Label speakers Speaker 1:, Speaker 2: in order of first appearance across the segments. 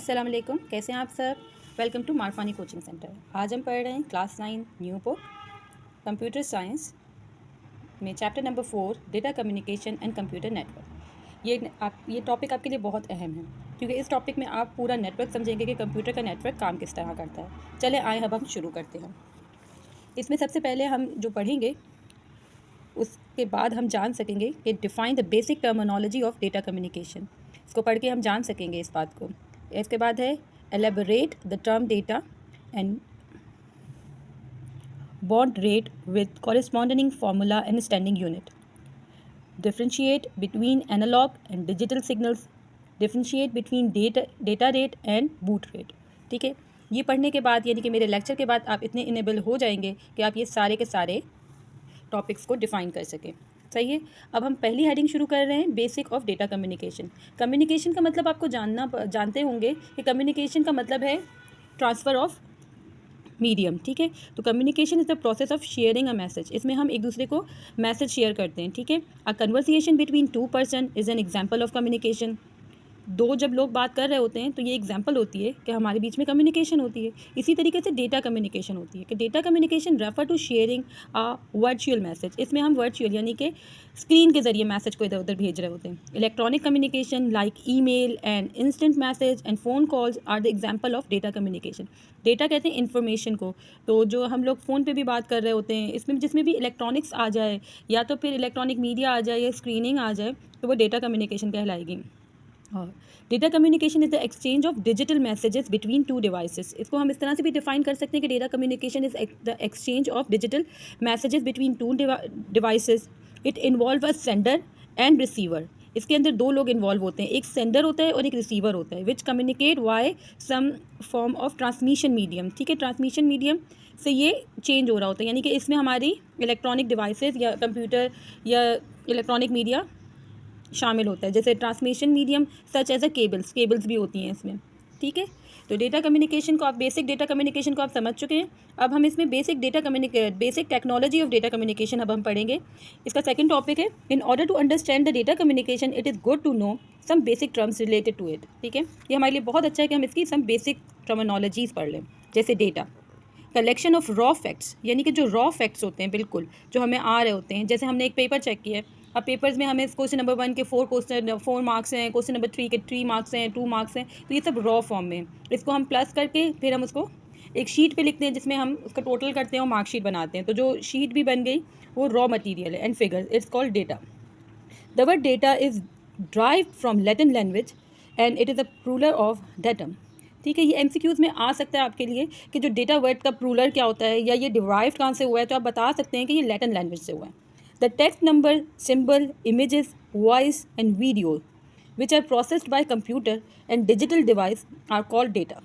Speaker 1: अस्सलाम वालेकुम, कैसे हैं आप सब। Welcome to Marfani coaching centre. आज हम पढ़ रहे हैं class 9 new book computer science में chapter number 4 data communication and computer network. ये टॉपिक आपके लिए बहुत अहम है क्योंकि इस टॉपिक में आप पूरा नेटवर्क समझेंगे कि कंप्यूटर का नेटवर्क काम किस तरह करता है। चले आए अब हम शुरू करते हैं। इसमें सबसे पहले हम जो पढ़ेंगे उसके बाद हम जान सकेंगे कि define the basic terminology of data communication. इसको पढ़ के हम जान सकेंगे इस बात को। इसके बाद है elaborate the term data and bond rate with corresponding formula and standing unit, differentiate between analog and digital signals, differentiate between data rate and boot rate. ठीक है, ये पढ़ने के बाद यानी कि मेरे लेक्चर के बाद आप इतने इनेबल हो जाएंगे कि आप ये सारे के सारे टॉपिक्स को डिफ़ाइन कर सकें। सही है। अब हम पहली हेडिंग शुरू कर रहे हैं, basic of data communication. Communication का मतलब आपको जानते होंगे कि कम्युनिकेशन का मतलब है ट्रांसफ़र ऑफ मीडियम। ठीक है, तो communication is the process of sharing a message. इसमें हम एक दूसरे को मैसेज शेयर करते हैं। ठीक है, a conversation between two person is an example of communication. दो जब लोग बात कर रहे होते हैं तो ये एग्जाम्पल होती है कि हमारे बीच में कम्युनिकेशन होती है। इसी तरीके से डेटा कम्युनिकेशन होती है कि data communication refer to sharing a virtual message. इसमें हम वर्चुअल यानी कि स्क्रीन के ज़रिए मैसेज को इधर उधर भेज रहे होते हैं। Electronic communication like email and instant message and phone calls are the example of data communication. Data कहते हैं इन्फॉर्मेशन को, तो जो हम लोग फ़ोन पे भी बात कर रहे होते हैं इसमें जिसमें भी इलेक्ट्रॉनिक्स आ जाए या तो फिर इलेक्ट्रॉनिक मीडिया आ जाए या स्क्रीनिंग आ जाए तो वो डेटा कम्युनिकेशन कहलाएगी। और data communication is the exchange of digital messages between two devices. इसको हम इस तरह से भी डिफाइन कर सकते हैं कि data communication is the exchange of digital messages between two devices. It involve a sender and receiver. इसके अंदर दो लोग इन्वॉल्व होते हैं, एक सेंडर होता है और एक रिसीवर होता है, which communicate via some form of transmission medium. ठीक है, ट्रांसमिशन मीडियम से ये चेंज हो रहा होता है, यानी कि इसमें हमारी इलेक्ट्रॉनिक डिवाइसेस या कंप्यूटर या इलेक्ट्रॉनिक मीडिया शामिल होता है, जैसे transmission medium such as a cables भी होती हैं इसमें। ठीक है, तो डेटा कम्युनिकेशन को आप बेसिक डेटा कम्युनिकेशन को आप समझ चुके हैं। अब हम इसमें basic technology of data communication अब हम पढ़ेंगे। इसका सेकंड टॉपिक है, in order to understand the data communication it is good to know some basic terms related to it. ठीक है, ये हमारे लिए बहुत अच्छा है कि हम इसकी सम बेसिक टर्मिनोलॉजीज़ पढ़ लें। जैसे data collection of raw facts, यानी कि जो रॉ फैक्ट्स होते हैं बिल्कुल जो हमें आ रहे होते हैं। जैसे हमने एक पेपर चेक किया है, अब पेपर्स में हमें क्वेश्चन नंबर 1 के 4 मार्क्स हैं, क्वेश्चन नंबर 3 के 3 मार्क्स हैं, 2 मार्क्स हैं, तो ये सब रॉ फॉर्म में। इसको हम प्लस करके फिर हम उसको एक शीट पे लिखते हैं जिसमें हम उसका टोटल करते हैं और मार्कशीट बनाते हैं। तो जो शीट भी बन गई वो रॉ मटीरियल है and figure it's called data. The word data is drive from Latin language and it is a plural of datum. ठीक है, ये एमसीक्यूज़ में आ सकता है आपके लिए कि जो डेटा वर्ड का प्लूरल क्या होता है या ये डिराइव कहाँ से हुआ है, तो आप बता सकते हैं कि ये लैटिन लैंग्वेज से हुआ है। The text number symbol images voice and video which are processed by computer and digital device are called data.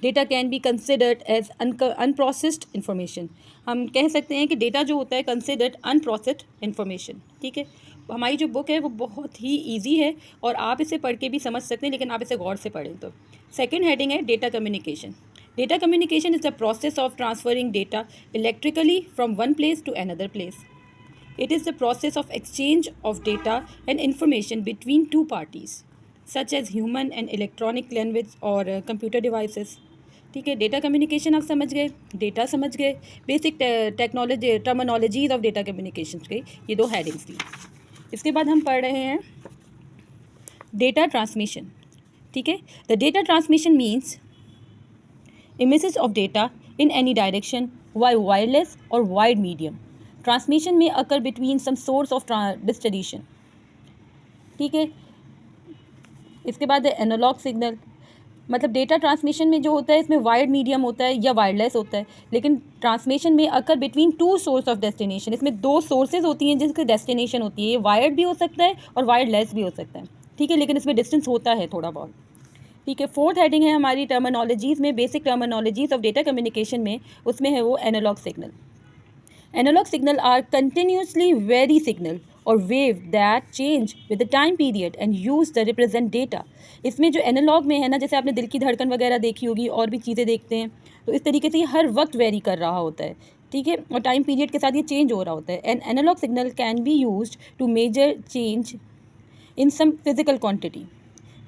Speaker 1: Data can be considered as unprocessed information. हम कह सकते हैं कि डेटा जो होता है कंसिडर्ड अनप्रोसेस्ड इन्फॉर्मेशन। ठीक है, हमारी जो बुक है वो बहुत ही इजी है और आप इसे पढ़ के भी समझ सकते हैं, लेकिन आप इसे गौर से पढ़ें। तो सेकेंड हेडिंग है data communication. Data communication is the process of transferring data electrically from one place to another place. It is the process of exchange of data and information between two parties, such as human and electronic language और computer devices। ठीक है, data communication आप समझ गए, data समझ गए, basic technology terminologies of data communication के ये दो हेडिंग्स थी। इसके बाद हम पढ़ रहे हैं डेटा ट्रांसमिशन। ठीक है, the data transmission means images of data in any direction via wireless or wide medium. Transmission में occur between some source of distribution. ठीक है, इसके बाद एनालॉग सिग्नल, मतलब डेटा ट्रांसमिशन में जो होता है इसमें वायर्ड मीडियम होता है या वायरलेस होता है, लेकिन ट्रांसमिशन में occur between two source of destination. इसमें दो सोर्सेज होती हैं जिसकी डेस्टिनेशन होती है, ये वायर्ड भी हो सकता है और वायरलेस भी हो सकता है। ठीक है, लेकिन इसमें डिस्टेंस होता है थोड़ा बहुत। ठीक है, फोर्थ हेडिंग है हमारी टर्मिनोलॉजीज़ में, basic terminologies of data communication में, उसमें है वो analog signal. Analog signal are continuously vary signal or wave that change with the time period and use the represent data। इसमें जो एनालॉग में है ना, जैसे आपने दिल की धड़कन वगैरह देखी होगी और भी चीज़ें देखते हैं, तो इस तरीके से ये हर वक्त वेरी कर रहा होता है। ठीक है, और टाइम पीरियड के साथ ये चेंज हो रहा होता है। An analog signal can be used to measure change in some physical quantity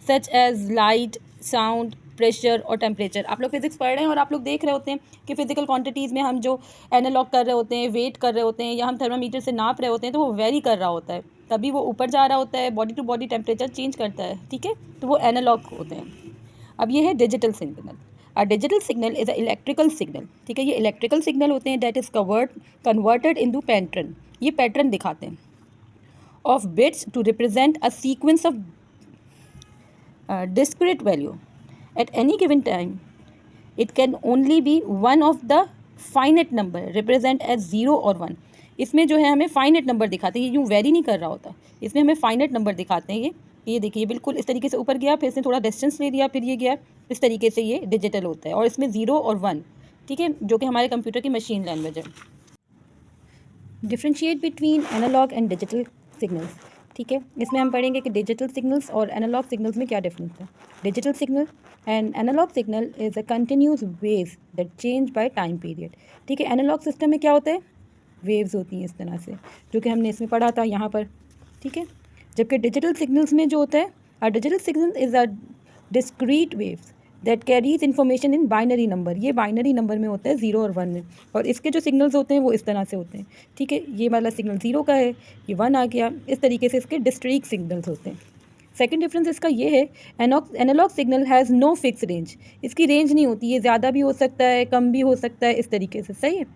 Speaker 1: such as light, sound, pressure और टेम्परेचर। आप लोग फिजिक्स पढ़ रहे हैं और आप लोग देख रहे होते हैं कि फिजिकल क्वांटिटीज़ में हम जो एनालॉग कर रहे होते हैं, वेट कर रहे होते हैं, या हम थर्मामीटर से नाप रहे होते हैं, तो वो वेरी कर रहा होता है, कभी वो ऊपर जा रहा होता है, body to body temperature change करता है, ठीक है, तो वो एनालॉग होते हैं। अब ये है digital signal. A digital signal is a electrical signal, ठीक है, ये इलेक्ट्रिकल सिग्नल होते हैं that is converted into pattern, ये पैटर्न दिखाते हैं, of bits to represent a sequence of discrete value at any given time. It can only be one of the finite number represent as 0 और 1। इसमें जो है हमें फाइनेट नंबर दिखाते हैं, ये यूँ वेरी नहीं कर रहा होता, इसमें हमें फाइनेट नंबर दिखाते हैं। ये देखिए बिल्कुल इस तरीके से ऊपर गया, फिर इसने थोड़ा डिस्टेंस ले लिया, फिर ये गया, इस तरीके से ये डिजिटल होता है, और इसमें 0 और 1, ठीक है, जो कि हमारे कंप्यूटर की मशीन लैंग्वेज है। Differentiate between analog and digital signals, ठीक है, इसमें हम पढ़ेंगे कि डिजिटल सिग्नल्स और एनालॉग सिग्नल्स में क्या डिफरेंस है। Digital signal and analog signal is a continuous waves that change by time period, ठीक है। एनालॉग सिस्टम में क्या होता है, वेव्स होती हैं इस तरह से, जो कि हमने इसमें पढ़ा था यहाँ पर, ठीक है। जबकि डिजिटल सिग्नल्स में जो होता है, अ digital signal is a discrete waves that carries information in binary number, ये बाइनरी नंबर में होता है 0 और 1 में, और इसके जो सिग्नल्स होते हैं वो इस तरह से होते हैं, ठीक है। ये वाला सिग्नल 0 का है, ये 1 आ गया, इस तरीके से इसके डिस्क्रीट सिग्नल्स होते हैं। सेकंड डिफरेंस इसका ये है, analog signal has no fix range, इसकी रेंज नहीं होती, ये ज़्यादा भी हो सकता है, कम भी हो सकता है, इस तरीके से, सही है।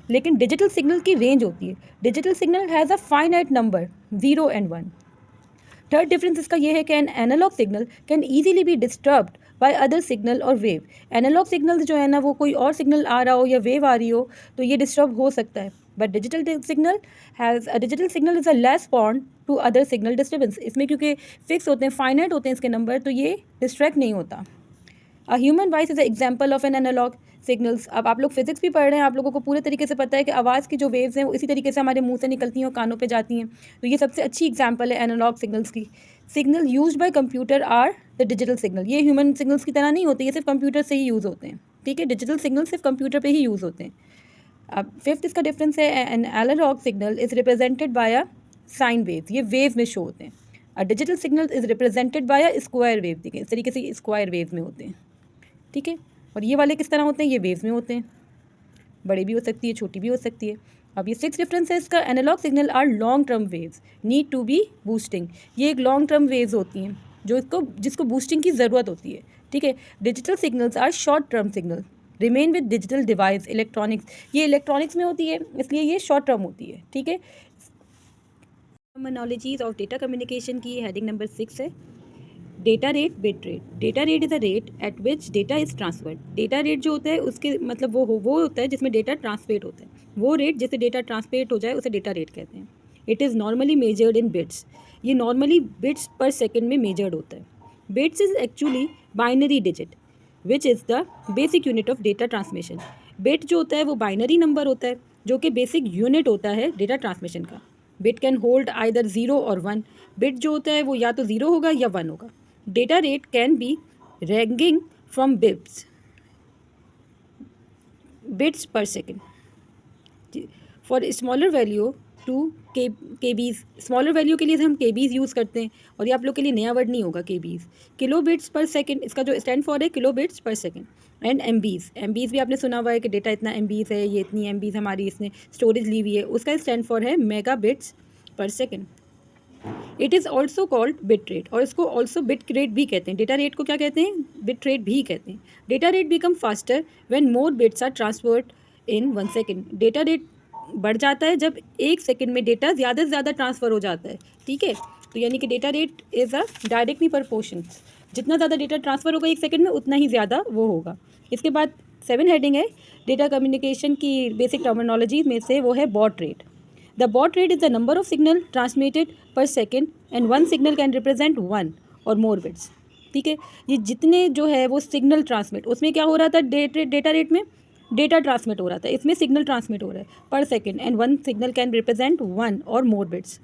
Speaker 1: लेकिन डिजिटल सिग्नल की रेंज होती है, digital signal has a finite number 0 and 1। Third difference इसका ये है कि an analog signal can easily be disturbed by other signal or wave. Analog signal जो है ना, वो कोई और सिग्नल आ रहा हो या वेव आ रही हो तो ये डिस्टर्ब हो सकता है, but digital signal is a less पॉन्ड टू अदर सिग्नल डिस्टर्बेंस। इसमें क्योंकि फिक्स होते हैं, फाइनाइट होते हैं इसके नंबर, तो ये डिस्ट्रैक्ट नहीं होता। A human voice is a example of an analog signals. अब आप लोग फिजिक्स भी पढ़ रहे हैं, आप लोगों को पूरे तरीके से पता है कि आवाज़ की जो वेव्स हैं वो इसी तरीके से हमारे मुंह से निकलती हैं और कानों पे जाती हैं, तो ये सबसे अच्छी एग्जांपल है एनालॉग सिग्नल्स की। Signal used by computer are the digital signal, ये ह्यूमन सिग्नल्स की तरह नहीं होते, ये सिर्फ कंप्यूटर से ही यूज़ होते हैं, ठीक है, डिजिटल सिग्नल सिर्फ कंप्यूटर पर ही यूज़ होते हैं। अब फिफ्थ इसका डिफरेंस है, an analog signal is represented by a sine wave, ये वेव में शो होते हैं। A digital signal is represented by a square wave, देखिए इस तरीके से स्क्वायर वेव में होते हैं, ठीक है। और ये वाले किस तरह होते हैं, ये वेव्स में होते हैं, बड़े भी हो सकती है, छोटी भी हो सकती है। अब ये सिक्स डिफरेंस है इसका, analog signal are long term waves need to be boosting, ये एक लॉन्ग टर्म वेव्स होती हैं जिसको बूस्टिंग की ज़रूरत होती है, ठीक है। Digital signals are short term signal remain with digital device electronics, ये इलेक्ट्रॉनिक्स में होती है इसलिए ये शॉर्ट टर्म होती है, ठीक है। टर्मिनोलॉजीज ऑफ डेटा कम्युनिकेशन की हेडिंग नंबर 6 है, data rate, bit rate. Data rate is a rate at which data is transferred. Data rate जो होता है उसके मतलब वो होता है जिसमें डेटा ट्रांसफेट होता है, वो रेट जिससे डेटा ट्रांसफेट हो जाए उसे डेटा रेट कहते हैं। It is normally measured in bits, ये नॉर्मली बिट्स पर सेकेंड में मेजर्ड होता है। Bits is actually binary digit which is the basic unit of data transmission. Bit जो होता है वो बाइनरी नंबर होता है जो कि बेसिक यूनिट होता है डेटा ट्रांसमिशन का। बिट कैन होल्ड आइदर 0 और 1, बिट जो होता है वो या तो 0 होगा या 1 होगा। Data rate can be ranging from bits per second for smaller value to kbs। Smaller value के लिए हम kbs यूज़ करते हैं, और ये आप लोग के लिए नया वर्ड नहीं होगा kbs। किलो बिट्स पर सेकेंड, इसका जो स्टैंड फॉर है किलो बिट्स पर सेकेंड। एंड MBs भी आपने सुना हुआ है कि डेटा इतना MBs है, ये इतनी MBs हमारी इसने स्टोरेज ली हुई है, उसका स्टैंड फॉर है मेगा बिट्स पर second. It is also called bit rate, और इसको ऑल्सो बिट रेट भी कहते हैं। डेटा रेट को क्या कहते हैं, बिट रेट भी कहते हैं। Data rate become faster when more bits are transferred in 1 second. Data rate बढ़ जाता है जब 1 सेकेंड में डेटा ज़्यादा से ज़्यादा ट्रांसफ़र हो जाता है, ठीक है। तो यानी कि data rate is a directly proportion, जितना ज़्यादा डेटा ट्रांसफ़र होगा 1 सेकेंड में उतना ही ज़्यादा वो होगा। इसके बाद 7 हेडिंग है डेटा कम्युनिकेशन की बेसिक टर्मिनोलॉजी में से, वो है baud rate. The baud rate is the number of signal transmitted per second and one signal can represent 1 or more bits, ठीक है। ये जितने जो है वो सिग्नल ट्रांसमिट, उसमें क्या हो रहा था, डेटा रेट में डेटा ट्रांसमिट हो रहा था, इसमें सिग्नल ट्रांसमिट हो रहा है पर second, and one signal can represent 1 और more bits.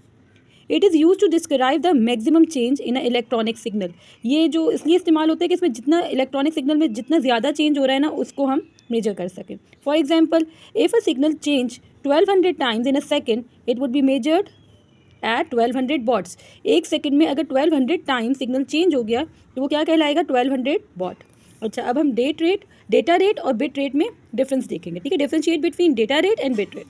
Speaker 1: It is use to describe the maximum change in a electronic signal. ये जो इसलिए इस्तेमाल होता है कि इसमें जितना इलेक्ट्रॉनिक सिग्नल में जितना ज़्यादा चेंज हो रहा है ना, उसको हम मेजर कर सकें। For example, if a signal change 1200 times in a second, it would be measured at 1200 bauds. 1 second में अगर 1200 टाइम सिग्नल चेंज हो गया तो वो क्या कहलाएगा, 1200 बॉट। अच्छा, अब हम डेटा रेट और बिट रेट में डिफरेंस देखेंगे, ठीक है। Differentiate between data rate and bit rate,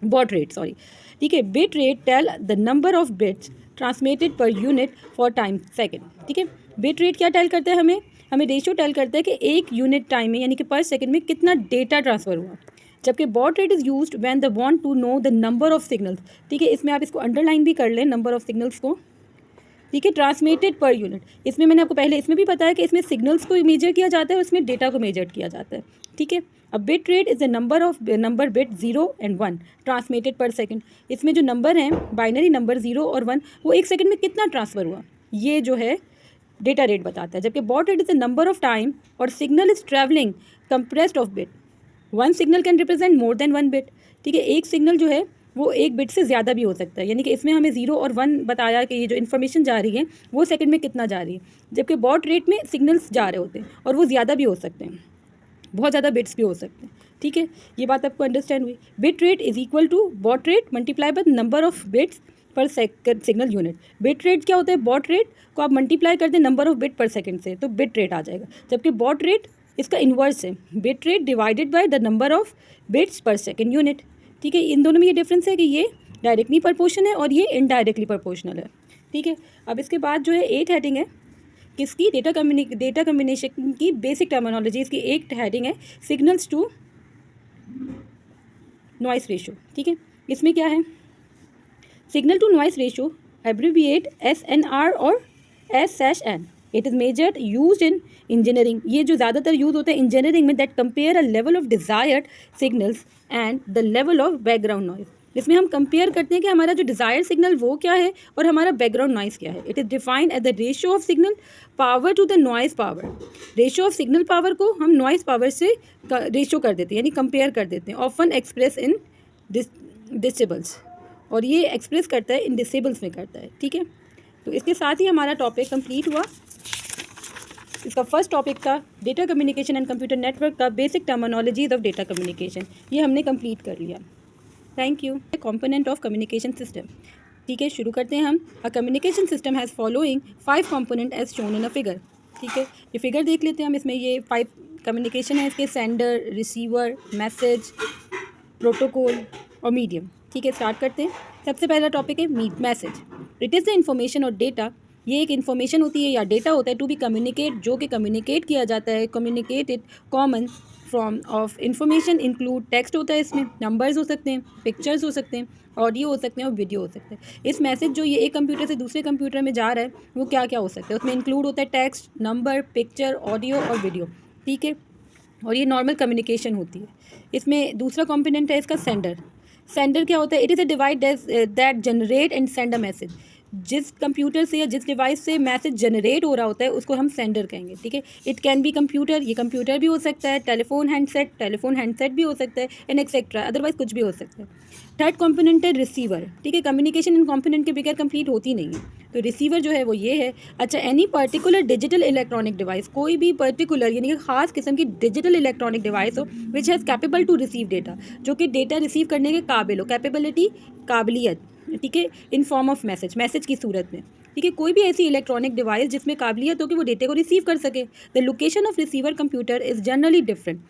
Speaker 1: baud rate sorry, ठीक है। Bit rate tell the number of bits transmitted per unit for time second, ठीक है। बिट रेट क्या टेल करता है, हमें रेशियो टेल करता है कि एक यूनिट टाइम में यानी कि पर सेकंड में कितना डेटा ट्रांसफ़र हुआ। जबकि baud rate is used when the want to know the number of signals, ठीक है। इसमें आप इसको अंडरलाइन भी कर लें, नंबर ऑफ सिग्नल्स को, ठीक है, ट्रांसमिटेड पर यूनिट। इसमें मैंने आपको पहले इसमें भी बताया कि इसमें सिग्नल्स को मेजर किया जाता है और इसमें डेटा को मेजर किया जाता है, ठीक है। अब bit rate is the number bit 0 and 1 transmitted पर सेकंड। इसमें जो नंबर हैं, बाइनरी नंबर 0 और 1, वो एक सेकंड में कितना ट्रांसफ़र हुआ, ये जो है डेटा रेट बताता है। जबकि baud rate is the number of time और signal is travelling compressed of bit. One signal can represent more than one bit, ठीक है। एक सिग्नल जो है वो एक बिट से ज़्यादा भी हो सकता है, यानी कि इसमें हमें 0 और 1 बताया कि ये जो इन्फॉर्मेशन जा रही है वो सेकंड में कितना जा रही है। जबकि बॉट रेट में सिग्नल्स जा रहे होते हैं और वो ज़्यादा भी हो सकते हैं, बहुत ज़्यादा बिट्स भी हो सकते हैं, ठीक है। ये बात आपको अंडरस्टैंड हुई। Bit rate is equal to baud rate multiply by number of bits per signal unit. Bit rate क्या होता है, बॉट रेट को आप मल्टीप्लाई कर दें नंबर ऑफ बिट पर सेकंड से तो बिट रेट आ जाएगा। जबकि बॉट रेट इसका इन्वर्स है, bit rate divided by the number of bits पर सेकंड यूनिट, ठीक है। इन दोनों में ये डिफरेंस है कि ये डायरेक्टली प्रोपोर्शनल है और ये इनडायरेक्टली प्रोपोर्शनल है, ठीक है। अब इसके बाद जो है 8 हेडिंग है किसकी, डेटा कम्युनिकेशन की बेसिक टर्मिनोलॉजी। इसकी एक हेडिंग है सिग्नल्स टू नॉइस रेशियो, ठीक है। इसमें क्या है, signal to noise ratio abbreviate SNR or S/N। It is measured use in engineering. ये जो ज़्यादातर यूज़ होता है इंजीनियरिंग में, that compare a level of desired signals and the level of background noise. इसमें हम कंपेयर करते हैं कि हमारा जो डिज़ायर्ड सिग्नल वो क्या है और हमारा बैकग्राउंड नॉइज़ क्या है। It is defined as the ratio of signal power to the noise power. Ratio of signal power को हम नॉइज़ पावर से रेशियो कर देते हैं, यानी कंपेयर कर देते हैं। ऑफन एक्सप्रेस इन डिसेबल्स, और ये एक्सप्रेस करता है इन डिसेबल्स में करता है, ठीक है। तो इसके साथ ही हमारा टॉपिक कंप्लीट हुआ। इसका फर्स्ट टॉपिक था data communication and computer network का basic terminologies of data communication, ये हमने कंप्लीट कर लिया। Thank you. Component of communication system, ठीक है, शुरू करते हैं हम। A communication system has following 5 component as shown in a figure, ठीक है। ये फिगर देख लेते हैं हम, इसमें ये 5 कम्युनिकेशन है इसके, सेंडर, रिसीवर, मैसेज, प्रोटोकॉल और मीडियम, ठीक है। स्टार्ट करते हैं। सबसे पहला टॉपिक है message. It is the information और डेटा, ये एक इन्फॉर्मेशन होती है या डेटा होता है टू बी कम्युनिकेट, जो कि कम्युनिकेट किया जाता है, communicated common form of information include text होता है, इसमें नंबर्स हो सकते हैं, पिक्चर्स हो सकते हैं, ऑडियो हो सकते हैं और वीडियो हो सकते हैं। इस मैसेज जो ये एक कंप्यूटर से दूसरे कंप्यूटर में जा रहा है वो क्या क्या हो सकता है, उसमें इंक्लूड होता है टेक्स्ट, नंबर, पिक्चर, ऑडियो और वीडियो, ठीक है। और ये नॉर्मल कम्युनिकेशन होती है। इसमें दूसरा कॉम्पोनेंट है इसका सेंडर। सेंडर क्या होता है, it is a device that generate and send a message. जिस कंप्यूटर से या जिस डिवाइस से मैसेज जनरेट हो रहा होता है उसको हम सेंडर कहेंगे, ठीक है। इट कैन बी कंप्यूटर, ये कंप्यूटर भी हो सकता है, टेलीफोन हैंडसेट भी हो सकता है, एंड एक्सेट्रा, अदरवाइज कुछ भी हो सकता है। थर्ड कंपोनेंट है रिसीवर, ठीक है। कम्युनिकेशन इन कंपोनेंट के बगैर कंप्लीट होती नहीं है, तो रिसीवर जो है वो ये है। अच्छा, any particular digital electronic device, कोई भी पर्टिकुलर यानी कि खास किस्म की डिजिटल इलेक्ट्रॉनिक डिवाइस हो which has capable to receive data, जो कि डेटा रिसीव करने के काबिल हो, कैपेबिलिटी काबिलियत, ठीक है, इन फॉर्म ऑफ मैसेज की सूरत में, ठीक है। कोई भी ऐसी इलेक्ट्रॉनिक डिवाइस जिसमें काबिलियत हो कि वो डेटा को रिसीव कर सके। The location of receiver computer is generally different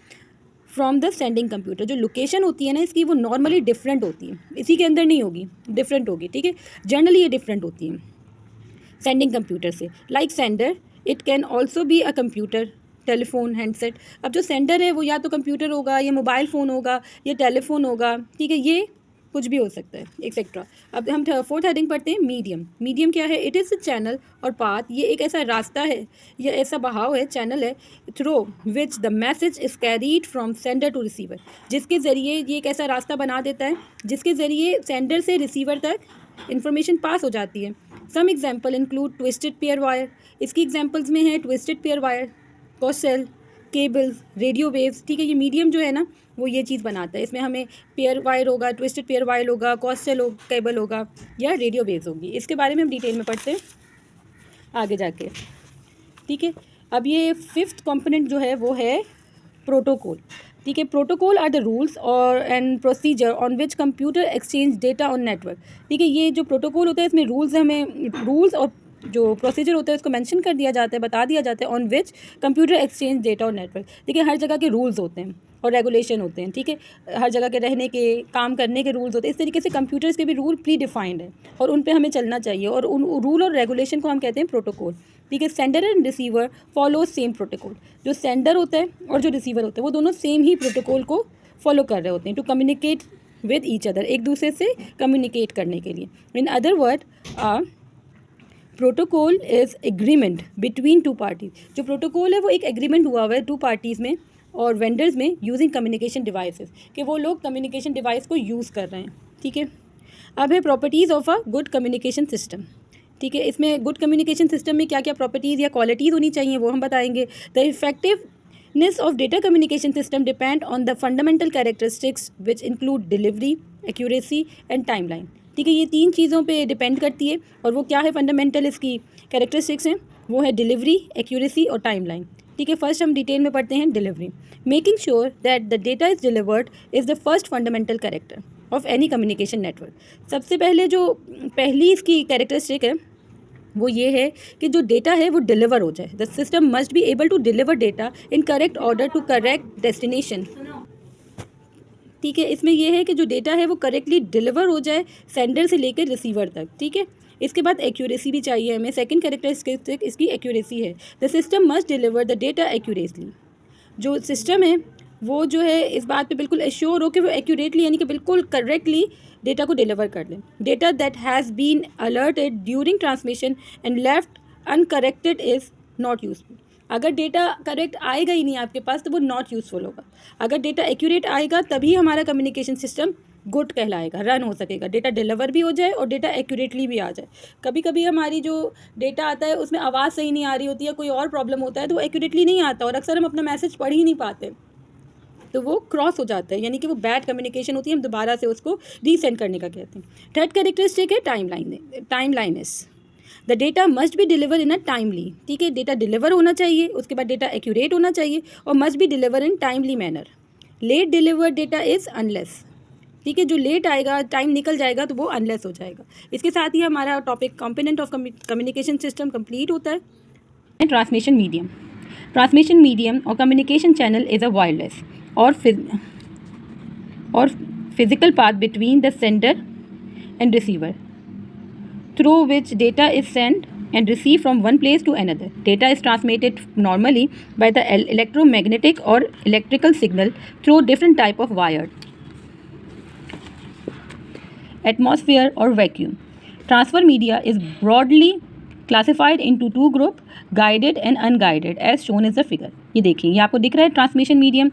Speaker 1: from the sending computer. जो लोकेशन होती है ना इसकी, वो नॉर्मली डिफरेंट होती है, इसी के अंदर नहीं होगी, डिफरेंट होगी, ठीक है। जनरली ये डिफरेंट होती है सेंडिंग कंप्यूटर से। Like sender, it can also be a computer, telephone, handset. अब जो सेंडर है वो या तो कंप्यूटर होगा, या मोबाइल फ़ोन होगा, या टेलीफोन होगा, ठीक है, ये कुछ भी हो सकता है, एक्सेट्रा। अब हम फोर्थ हेडिंग पढ़ते हैं मीडियम। मीडियम क्या है, इट इज़ अ चैनल और पाथ, ये एक ऐसा रास्ता है या ऐसा बहाव है, चैनल है, through which the message is carried from sender to receiver, जिसके ज़रिए ये एक ऐसा रास्ता बना देता है जिसके ज़रिए सेंडर से रिसीवर तक इंफॉर्मेशन पास हो जाती है। Some example include twisted pair wire, इसकी एग्जाम्पल्स में है twisted pair wire, coaxial, cables, radio waves, ठीक है। ये मीडियम जो है ना वो ये चीज़ बनाता है। इसमें हमें पेयर वायर होगा, ट्विस्टेड पेयर वायर होगा, कोसेल केबल होगा, या रेडियो वेव्स होगी। इसके बारे में हम डिटेल में पढ़ते हैं आगे जाके, ठीक है। अब ये फिफ्थ कंपोनेंट जो है वो है प्रोटोकॉल। ठीक है। प्रोटोकॉल आर द रूल्स और and procedure on which computer exchange data on network. ठीक है, ये जो प्रोटोकॉल होता है इसमें रूल्स हमें रूल्स और जो प्रोसीजर होता है उसको मेंशन कर दिया जाता है, बता दिया जाता है on which computer exchange data on network. ठीक है, हर जगह के रूल्स होते हैं और रेगुलेशन होते हैं। ठीक है, हर जगह के रहने के, काम करने के रूल्स होते हैं। इस तरीके से कंप्यूटर्स के भी रूल प्री डिफाइंड है और उन पे हमें चलना चाहिए, और उन रूल और रेगुलेशन को हम कहते हैं प्रोटोकॉल। ठीक है, sender and receiver follow same protocol. जो सेंडर होता है और जो रिसीवर होता है वो दोनों सेम ही प्रोटोकॉल को फॉलो कर रहे होते हैं to communicate with each other, एक दूसरे से कम्युनिकेट करने के लिए। In other word, protocol is agreement between two parties. जो प्रोटोकॉल है वो एक एग्रीमेंट हुआ हुआ है टू पार्टीज़ में और वेंडर्स में यूजिंग कम्युनिकेशन डिवाइसेस, कि वो लोग कम्युनिकेशन डिवाइस को यूज़ कर रहे हैं। ठीक है, अब है properties of a good communication system. ठीक है, इसमें गुड कम्युनिकेशन सिस्टम में क्या क्या प्रॉपर्टीज़ या क्वालिटीज़ होनी चाहिए वो हम बताएंगे। The effectiveness of data communication system depend on the fundamental characteristics which include delivery, accuracy and timeline. ठीक है, ये 3 चीज़ों पे डिपेंड करती है, और वो क्या है फंडामेंटल इसकी कैरेक्टरिस्टिक्स हैं, वो है डिलीवरी, एक्यूरेसी और टाइमलाइन। ठीक है, फर्स्ट हम डिटेल में पढ़ते हैं delivery. Making sure that the data is delivered is the first fundamental character of any communication network. सबसे पहले जो पहली इसकी कैरेक्टरिस्टिक है वो ये है कि जो डेटा है वो डिलीवर हो जाए। The system must be able to deliver data in correct order to correct destination. ठीक है, इसमें यह है कि जो डेटा है वो करेक्टली डिलीवर हो जाए सेंडर से लेकर रिसीवर तक। ठीक है, इसके बाद एक्यूरेसी भी चाहिए हमें। सेकंड कैरेक्टरिस्टिक इसकी एक्यूरेसी है। The system must deliver the data accurately. जो सिस्टम है वो जो है इस बात पे बिल्कुल एश्योर हो कि वो एक्यूरेटली यानी कि बिल्कुल करेक्टली डेटा को डिलीवर कर लें। Data that has been altered during transmission and left uncorrected is not useful. अगर डेटा करेक्ट आएगा ही नहीं आपके पास तो वो नॉट यूज़फुल होगा। अगर डेटा एक्यूरेट आएगा तभी हमारा कम्युनिकेशन सिस्टम गुड कहलाएगा, रन हो सकेगा, डेटा डिलीवर भी हो जाए और डेटा एक्यूरेटली भी आ जाए। कभी कभी हमारी जो डेटा आता है उसमें आवाज़ सही नहीं आ रही होती है, कोई और प्रॉब्लम होता है तो वो एक्यूरेटली नहीं आता और अक्सर हम अपना मैसेज पढ़ ही नहीं पाते, तो वो क्रॉस हो जाता है, यानी कि वो बैड कम्युनिकेशन होती है, हम दोबारा से उसको रीसेंड करने का कहते हैं। थर्ड कैरेक्टरिस्टिक है timeliness. The data must be deliver in a timely. ठीक है, डेटा डिलीवर होना चाहिए, उसके बाद डेटा एक्यूरेट होना चाहिए और must be deliver in timely manner. Late deliver data is useless. ठीक है, जो लेट आएगा, टाइम निकल जाएगा तो वो अनलेस हो जाएगा। इसके साथ ही हमारा topic component of communication system complete होता है। Transmission medium. ट्रांसमिशन मीडियम और communication channel is a wireless और physical path between the sender and receiver through which data is sent and received from one place to another. Data is transmitted normally by the electromagnetic or electrical signal through different type of wire, atmosphere or vacuum. Transfer media is broadly classified into two group, guided and unguided, as shown in the figure. ये देखिए, ये आपको दिख रहा है transmission medium.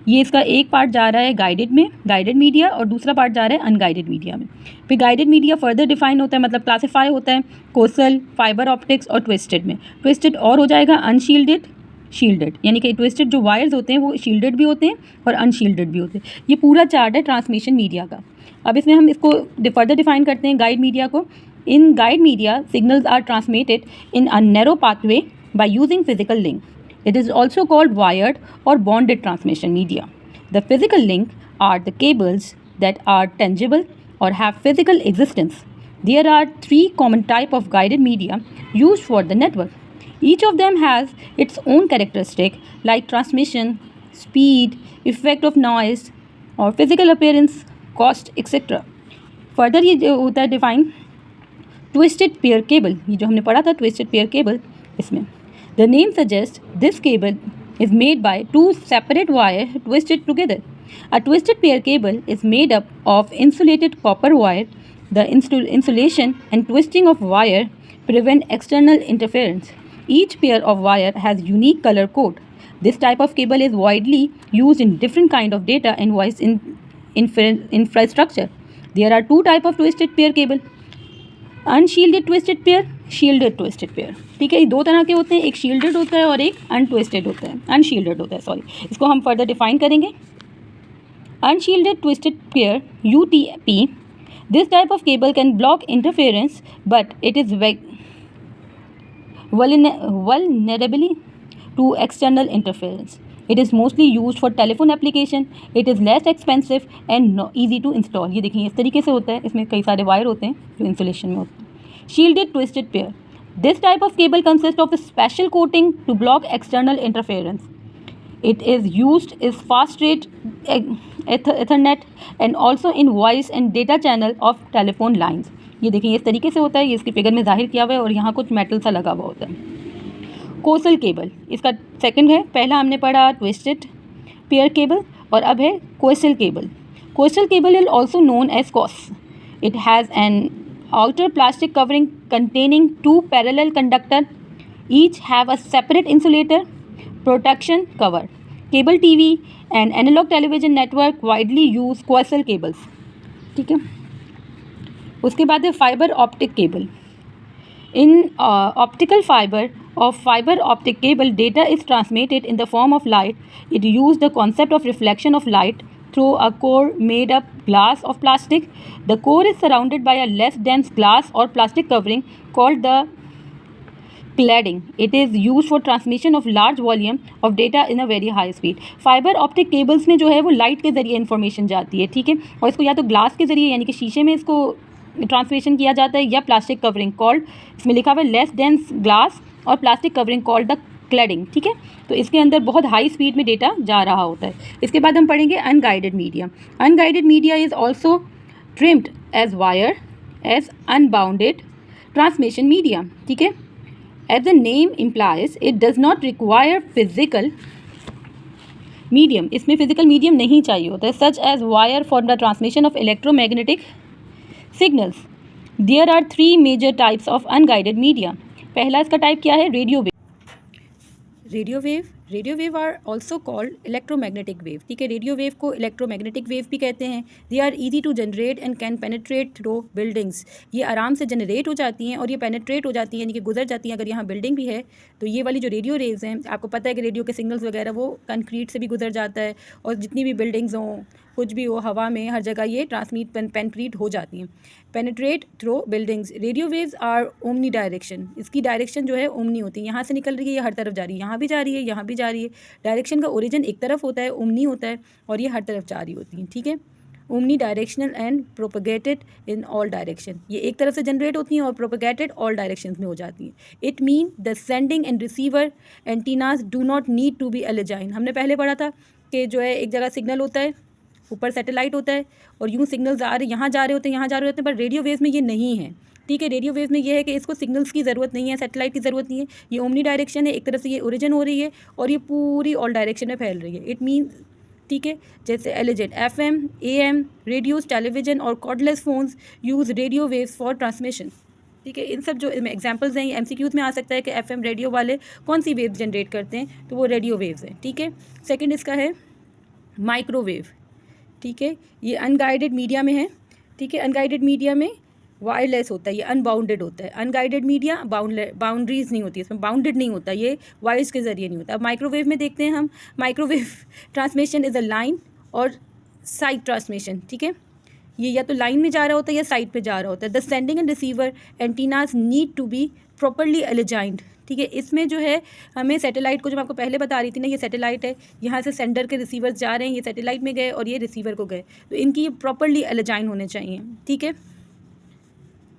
Speaker 1: ये इसका एक पार्ट जा रहा है गाइडेड में, गाइडेड मीडिया, और दूसरा पार्ट जा रहा है अनगाइडेड मीडिया में। फिर गाइडेड मीडिया फर्दर डिफाइन होता है, मतलब क्लासीफाई होता है कोसल, फाइबर ऑप्टिक्स और ट्विस्टेड में। ट्विस्टेड और हो जाएगा अनशील्डेड, शील्डेड, यानी कि ट्विस्टेड जो वायर्स होते हैं वो शील्डेड भी होते हैं और अनशील्डेड भी होते हैं। ये पूरा चार्ट है ट्रांसमिशन मीडिया का। अब इसमें हम इसको फर्दर डिफाइन करते हैं गाइड मीडिया को। In guide media signals are transmitted in a narrow pathway by using physical link. It is also called wired or bonded transmission media. The physical link are the cables that are tangible or have physical existence. There are 3 common type of guided media used for the network. Each of them has its own characteristic like transmission, speed, effect of noise or physical appearance, cost, etc. Further ये जो होता है define twisted pair cable, ये जो हमने पढ़ा था twisted pair cable, इसमें the name suggests this cable is made by 2 separate wires twisted together. A twisted pair cable is made up of insulated copper wire. The insulation and twisting of wire prevent external interference. Each pair of wire has unique color code. This type of cable is widely used in different kind of data and voice infrastructure. There are 2 type of twisted pair cable. Unshielded twisted pair, shielded twisted pair. ठीक है, ये 2 तरह के होते हैं, एक shielded होता है और एक अनट्विस्टेड होता है, अनशील्डेड होता है, सॉरी। इसको हम फर्दर डिफाइन करेंगे। Unshielded twisted pair UTP, this type of cable can block interference but it is vulnerable to external interference. It is mostly used for telephone application. It is less expensive and easy to install. ये देखिए इस तरीके से होता है, इसमें कई सारे वायर होते हैं जो इंसुलेशन में होते हैं. Shielded twisted pair. This type of cable consists of a special coating to block external interference. It is used in fast rate Ethernet and also in voice and data channel of telephone lines. ये देखिए इस तरीके से होता है, ये इसकी figure में जाहिर किया हुआ है और यहाँ कुछ मेटल सा लगा हुआ होता है. कोसल केबल इसका सेकंड है. पहला हमने पढ़ा ट्विस्टेड पेयर केबल और अब है coaxial cable. Coaxial cable is also known as coax. It has an outer plastic covering containing two parallel conductor, each have a separate insulator protection cover. Cable TV and analog television network widely use coaxial cables. ठीक है. उसके बाद है fibre optic cable. In optical fiber of fiber optic cable, data is transmitted in the form of light. It uses the concept of reflection of light through a core made up glass of plastic. The core is surrounded by a less dense glass or plastic covering called the cladding. It is used for transmission of large volume of data in a very high speed. Fibre optic cables में जो है वो light के ज़रिए information जाती है. ठीक है. और इसको या तो ग्लास के ज़रिए यानी कि शीशे में इसको ट्रांसमिशन किया जाता है या प्लास्टिक कवरिंग कॉल्ड, इसमें लिखा हुआ है लेस डेंस ग्लास और plastic covering called the cladding. ठीक है. तो इसके अंदर बहुत हाई स्पीड में डेटा जा रहा होता है. इसके बाद हम पढ़ेंगे unguided media. Unguided media is also termed as wire as unbounded transmission media. ठीक है. As the name implies it does not require physical medium. इसमें फिजिकल मीडियम नहीं चाहिए होता है. Such as wire for the transmission of electromagnetic signals. There are 3 major types of unguided media. पहला इसका type क्या है? Radio wave. Radio wave are also called electromagnetic wave. ठीक है. रेडियो वेव को इलेक्ट्रोमैग्नेटिक वेव भी कहते हैं. They are easy to generate and can penetrate through buildings. ये आराम से जनरेट हो जाती हैं और ये पेनेट्रेट हो जाती हैं यानी कि गुजर जाती हैं. अगर यहाँ बिल्डिंग भी है तो ये वाली जो रेडियो वेव्स हैं, आपको पता है कि रेडियो के सिग्नल्स वगैरह वो कंक्रीट से भी गुजर जाता है और जितनी भी बिल्डिंग्स हों कुछ भी हो हवा में हर जगह ये ट्रांसमिट पेनेट्रेट हो जाती हैं. Penetrate through buildings. Radio waves are omni direction. इसकी डायरेक्शन जो है ओमनी होती है. यहाँ से निकल रही है, ये हर तरफ जा रही है, यहाँ भी जा रही है, यहाँ भी जा रही है. डायरेक्शन का ओरिजिन एक तरफ होता है, ओमनी होता है, और ये हर तरफ जा रही होती हैं. ठीक है. Omni directional and propagated in all direction. ये एक तरफ से जनरेट होती हैं और प्रोपगेटेड ऑल डायरेक्शंस में हो जाती हैं. It mean the sending and receiver antennas do not need to be align. हमने पहले पढ़ा था कि जो है एक जगह सिग्नल होता है, ऊपर सैटेलाइट होता है और यूँ सिग्नल्स आ रहे यहाँ जा रहे होते हैं, यहाँ जा रहे होते हैं, पर रेडियो वेव्स में ये नहीं है. ठीक है. रेडियो वेव्स में ये है कि इसको सिग्नल्स की ज़रूरत नहीं है, सैटेलाइट की ज़रूरत नहीं है. ये ओमनी डायरेक्शन है, एक तरफ से ये ओरिजिन हो रही है और ये पूरी ऑल डायरेक्शन में फैल रही है. इट मीन ठीक है. जैसे एलिजेड FM, AM, रेडियोज, टेलीविजन और cordless phones use radio waves for transmission. ठीक है. इन सब जो एग्जांपल्स हैं ये MCQs में आ सकता है कि FM रेडियो वाले कौन सी वेव्स जनरेट करते हैं, तो वो रेडियो वेव्स हैं. ठीक है. सेकेंड इसका है माइक्रोवेव. ठीक है. ये अनगाइडेड मीडिया में है. ठीक है. अनगाइडेड मीडिया में वायरलेस होता है, ये अनबाउंडेड होता है. अनगाइडेड मीडिया बाउंड्रीज नहीं होती, इसमें बाउंडेड नहीं होता, ये वायर्स के ज़रिए नहीं होता. अब माइक्रोवेव में देखते हैं हम. Microwave transmission is a line और साइड ट्रांसमिशन. ठीक है. ये या तो लाइन में जा रहा होता है या साइड पे जा रहा होता है. The sending and receiver antennas need to be properly aligned. ठीक है. इसमें जो है हमें सैटेलाइट को, जो मैं आपको पहले बता रही थी ना, ये सैटेलाइट है, यहाँ से सेंडर के रिसीवर्स जा रहे हैं, ये सैटेलाइट में गए और ये रिसीवर को गए, तो इनकी प्रॉपरली एलिजाइन होने चाहिए. ठीक है.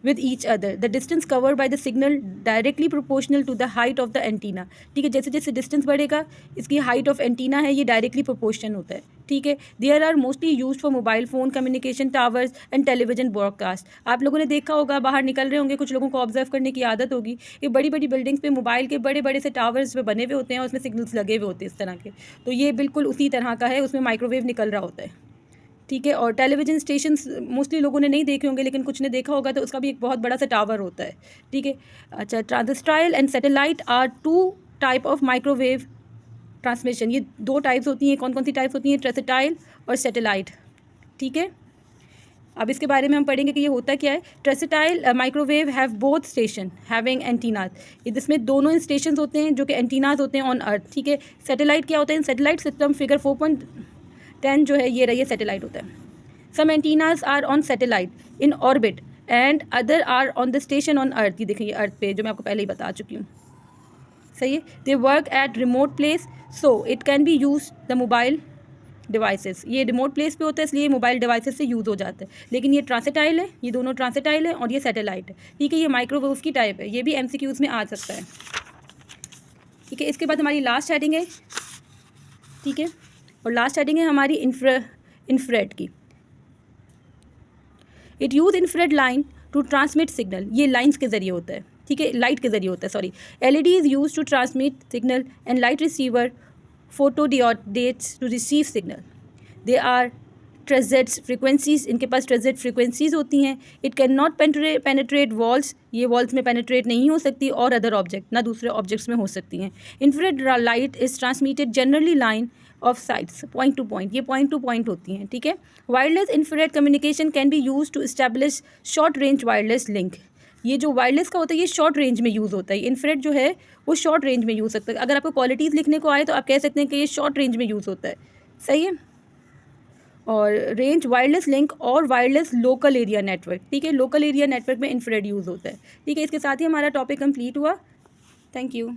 Speaker 1: with each other. The distance covered by the signal directly proportional to the height of the antenna. ठीक है. जैसे जैसे डिस्टेंस बढ़ेगा इसकी हाइट ऑफ एंटीना है ये डायरेक्टली प्रोपोर्शन होता है. ठीक है. There are mostly use for mobile phone communication towers and television broadcast. आप लोगों ने देखा होगा, बाहर निकल रहे होंगे, कुछ लोगों को ऑब्जर्व करने की आदत होगी, ये बड़ी बड़ी बिल्डिंग्स पे मोबाइल के बड़े बड़े से टावर्स पे बने हुए होते हैं और उसमें सिग्नल्स लगे हुए होते हैं इस तरह के. तो ये बिल्कुल उसी तरह का है, उसमें माइक्रोवेव निकल रहा होता है. ठीक है. और टेलीविज़न स्टेशंस मोस्टली लोगों ने नहीं देखे होंगे लेकिन कुछ ने देखा होगा, तो उसका भी एक बहुत बड़ा सा टावर होता है. ठीक है. अच्छा. Terrestrial and satellite are 2 type of microwave transmission. ये 2 टाइप्स होती हैं. कौन कौन सी टाइप्स होती हैं? ट्रेसिटाइल और सैटेलाइट. ठीक है. अब इसके बारे में हम पढ़ेंगे कि ये होता क्या है. Terrestrial microwave have both station having antennas. इसमें दोनों स्टेशन होते हैं जो कि एंटीनाज होते हैं ऑन अर्थ. ठीक है. सैटेलाइट क्या होता है? सैटेलाइट सिस्टम फिगर 4.10 जो है ये रही सैटेलाइट होता है. Some antennas are on satellite in orbit and other are on the station on earth. ये देखिए ये अर्थ पे, जो मैं आपको पहले ही बता चुकी हूँ. सही है. They work at remote place, so it can be use the mobile devices. ये रिमोट प्लेस पे होता है इसलिए मोबाइल डिवाइसेस से यूज़ हो जाता है. लेकिन ये ट्रांसेटाइल है, ये दोनों ट्रांसेटाइल है और ये सैटेलाइट है. ठीक है, ये माइक्रोवेव की टाइप है. ये भी MCQs में आ सकता है. ठीक है, इसके बाद हमारी लास्ट हेडिंग है. ठीक है, और लास्ट हेडिंग है हमारी इंफ्रारेड की. It use infrared line to transmit signal. ये लाइन्स के ज़रिए होता है. ठीक है, लाइट के ज़रिए होता है, sorry. LED is use to transmit signal and light receiver photodiodes to receive signal. They are targets frequencies. इनके पास ट्रेजेट फ्रिक्वेंसीज होती हैं. It can not penetrate walls. ये वॉल्स में पेनेट्रेट नहीं हो सकती. और अदर ऑब्जेक्ट, ना दूसरे ऑब्जेक्ट्स में हो सकती हैं. Infrared light is transmitted generally line of sights, point to point. ये पॉइंट टू पॉइंट होती हैं. ठीक है, wireless infrared communication can be use to establish short range wireless link. ये जो वायरलेस का होता है ये शॉर्ट रेंज में यूज़ होता है. इंफ्रारेड जो है वो शॉर्ट रेंज में यूज़ सकता है. अगर आपको क्वालिटीज़ लिखने को आए तो आप कह सकते हैं कि ये शॉर्ट रेंज में यूज़ होता है. सही है. और रेंज वायरलेस लिंक और वायरलेस लोकल एरिया नेटवर्क. ठीक है, लोकल एरिया नेटवर्क में इंफ्रारेड यूज़ होता है. ठीक है, इसके साथ ही हमारा टॉपिक कंप्लीट हुआ. Thank you.